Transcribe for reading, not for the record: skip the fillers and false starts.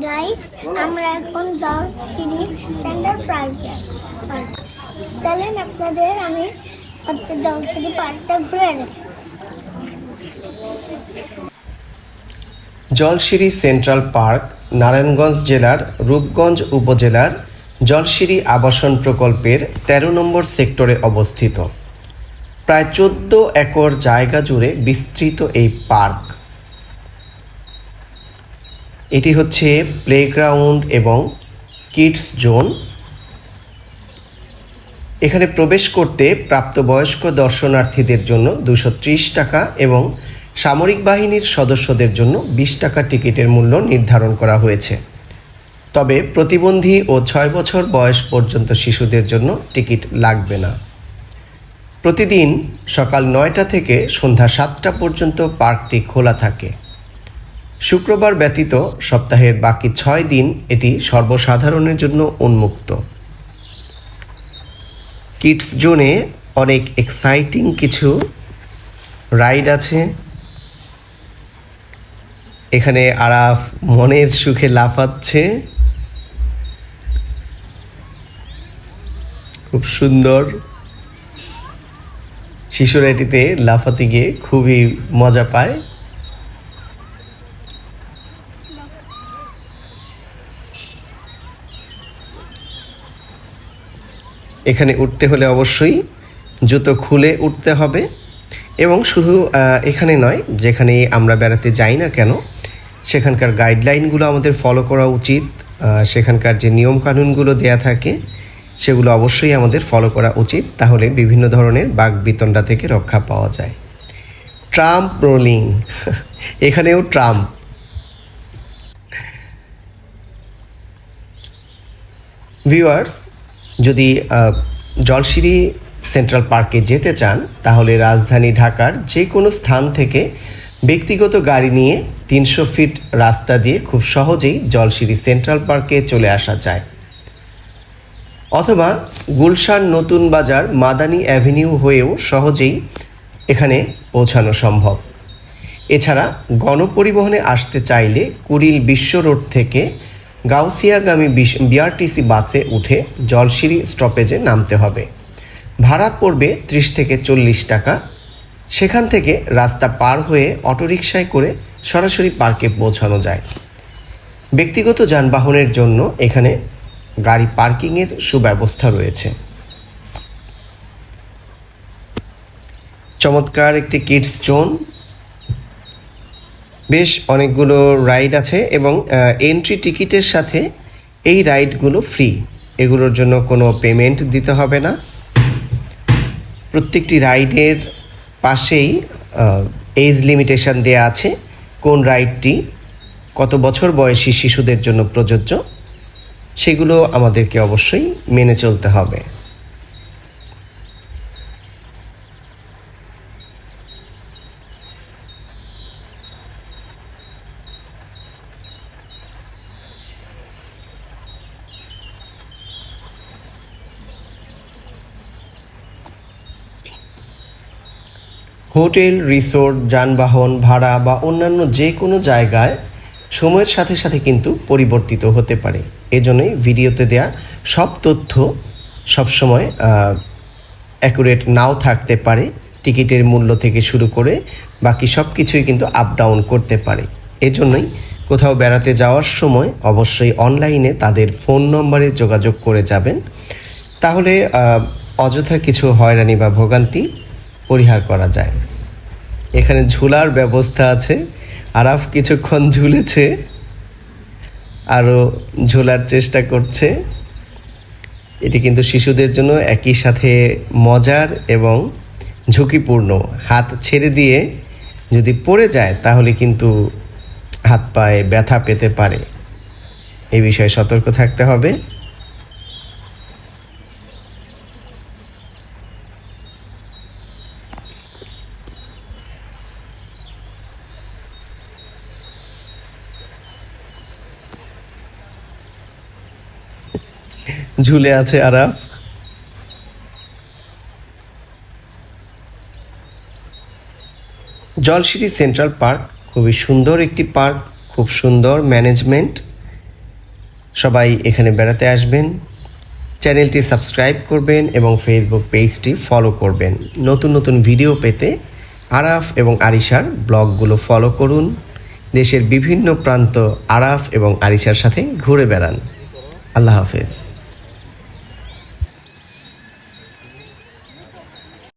Guys, আমরা এখন Jolshiri centre পার্কে আছি। চলেন আপনাদের আমি জলসিঁড়ি পার্কটা ঘুরে দেখি। জলসিঁড়ি সেন্ট্রাল পার্ক নারায়ণগঞ্জ জেলার রূপগঞ্জ উপজেলার জলসিঁড়ি আবাসন প্রকল্পের ১৩ নম্বর সেক্টরে অবস্থিত। প্রায় ১৪ একর জায়গা জুড়ে বিস্তৃত এই পার্ক। এটি হচ্ছে প্লেগ্রাউন্ড এবং কিডস জোন। এখানে প্রবেশ করতে প্রাপ্তবয়স্ক দর্শনার্থীদের জন্য ২৩০ টাকা এবং সামরিক বাহিনীর সদস্যদের জন্য ২০ টাকা টিকিটের মূল্য নির্ধারণ করা হয়েছে। তবে প্রতিবন্ধী ও ৬ বছর বয়স পর্যন্ত শিশুদের জন্য টিকিট লাগবে না। প্রতিদিন সকাল ৯টা থেকে সন্ধ্যা ৭টা পর্যন্ত পার্কটি খোলা থাকে। শুক্রবার ব্যতীত সপ্তাহের বাকি ৬ দিন এটি সর্বসাধারণের জন্য উন্মুক্ত। কিডস জোনে অনেক এক্সাইটিং কিছু রাইড আছে। এখানে আরাফ মনের সুখে লাফাচ্ছে, খুব সুন্দর। শিশুরা এটিতে লাফাতে গিয়ে খুবই মজা পায়। এখানে উঠতে হলে অবশ্যই জুতো খুলে উঠতে হবে এবং শুধু এখানে নয়, যেখানে আমরা বেড়াতে যাই না কেন সেখানকার গাইডলাইনগুলো আমাদের ফলো করা উচিত। সেখানকার যে নিয়মকানুনগুলো দেয়া থাকে সেগুলো অবশ্যই আমাদের ফলো করা উচিত, তাহলে বিভিন্ন ধরনের বাকবিতণ্ডা থেকে রক্ষা পাওয়া যায়। ট্রাম্প রোলিং, এখানেও ট্রাম্প। ভিউয়ার্স, যদি জলসিঁড়ি সেন্ট্রাল পার্কে যেতে চান তাহলে রাজধানী ঢাকার যে কোনো স্থান থেকে ব্যক্তিগত গাড়ি নিয়ে ৩০০ ফিট রাস্তা দিয়ে খুব সহজেই জলসিঁড়ি সেন্ট্রাল পার্কে চলে আসা যায়, অথবা গুলশান নতুন বাজার মাদানী অ্যাভিনিউ হয়েও সহজেই এখানে পৌঁছানো সম্ভব। এছাড়া গণপরিবহনে আসতে চাইলে কুড়িল বিশ্ব রোড থেকে গাউসিয়াগামী বিআরটিসি বাসে উঠে জলসিঁড়ি স্টপেজে নামতে হবে। ভাড়া পড়বে ৩০ থেকে ৪০ টাকা। সেখান থেকে রাস্তা পার হয়ে অটোরিকশায় করে সরাসরি পার্কে পৌঁছানো যায়। ব্যক্তিগত যানবাহনের জন্য এখানে গাড়ি পার্কিংয়ের সুব্যবস্থা রয়েছে। চমৎকার একটি কিডস জোন, বেশ অনেকগুলো রাইড আছে এবং এন্ট্রি টিকিটের সাথে এই রাইডগুলো ফ্রি, এগুলোর জন্য কোনো পেমেন্ট দিতে হবে না। প্রত্যেকটি রাইডের পাশেই এজ লিমিটেশন দেয়া আছে, কোন রাইডটি কত বছর বয়সী শিশুদের জন্য প্রযোজ্য সেগুলো আমাদেরকে অবশ্যই মেনে চলতে হবে। হোটেল, রিসোর্ট, যানবাহন ভাড়া বা অন্যান্য যে কোনো জায়গায় সময়ের সাথে সাথে কিন্তু পরিবর্তিত হতে পারে। এজন্যই ভিডিওতে দেয়া সব তথ্য সবসময় অ্যাকুরেট নাও থাকতে পারে। টিকিটের মূল্য থেকে শুরু করে বাকি সব কিছুই কিন্তু আপ ডাউন করতে পারে। এজন্যই কোথাও বেড়াতে যাওয়ার সময় অবশ্যই অনলাইনে তাদের ফোন নম্বরে যোগাযোগ করে যাবেন, তাহলে অযথা কিছু হয়রানি বা ভোগান্তি পরিহার করা যায়। এখানে ঝুলার ব্যবস্থা আছে। আরাফ কিছুক্ষণ ঝুলেছে, আরও ঝোলার চেষ্টা করছে। এটি কিন্তু শিশুদের জন্য একই সাথে মজার এবং ঝুঁকিপূর্ণ। হাত ছেড়ে দিয়ে যদি পড়ে যায় তাহলে কিন্তু হাত পায়ে ব্যথা পেতে পারে, এই বিষয়ে সতর্ক থাকতে হবে। ঝুলে আছে আরাফ। জলসিঁড়ি সেন্ট্রাল পার্ক খুবই সুন্দর একটি পার্ক, খুব সুন্দর ম্যানেজমেন্ট। সবাই এখানে বেড়াতে আসবেন। চ্যানেলটি সাবস্ক্রাইব করবেন এবং ফেসবুক পেজটি ফলো করবেন। নতুন নতুন ভিডিও পেতে আরাফ এবং আরিশার ব্লগগুলো ফলো করুন। দেশের বিভিন্ন প্রান্ত আরাফ এবং আরিশার সাথে ঘুরে বেড়ান। আল্লাহ হাফেজ।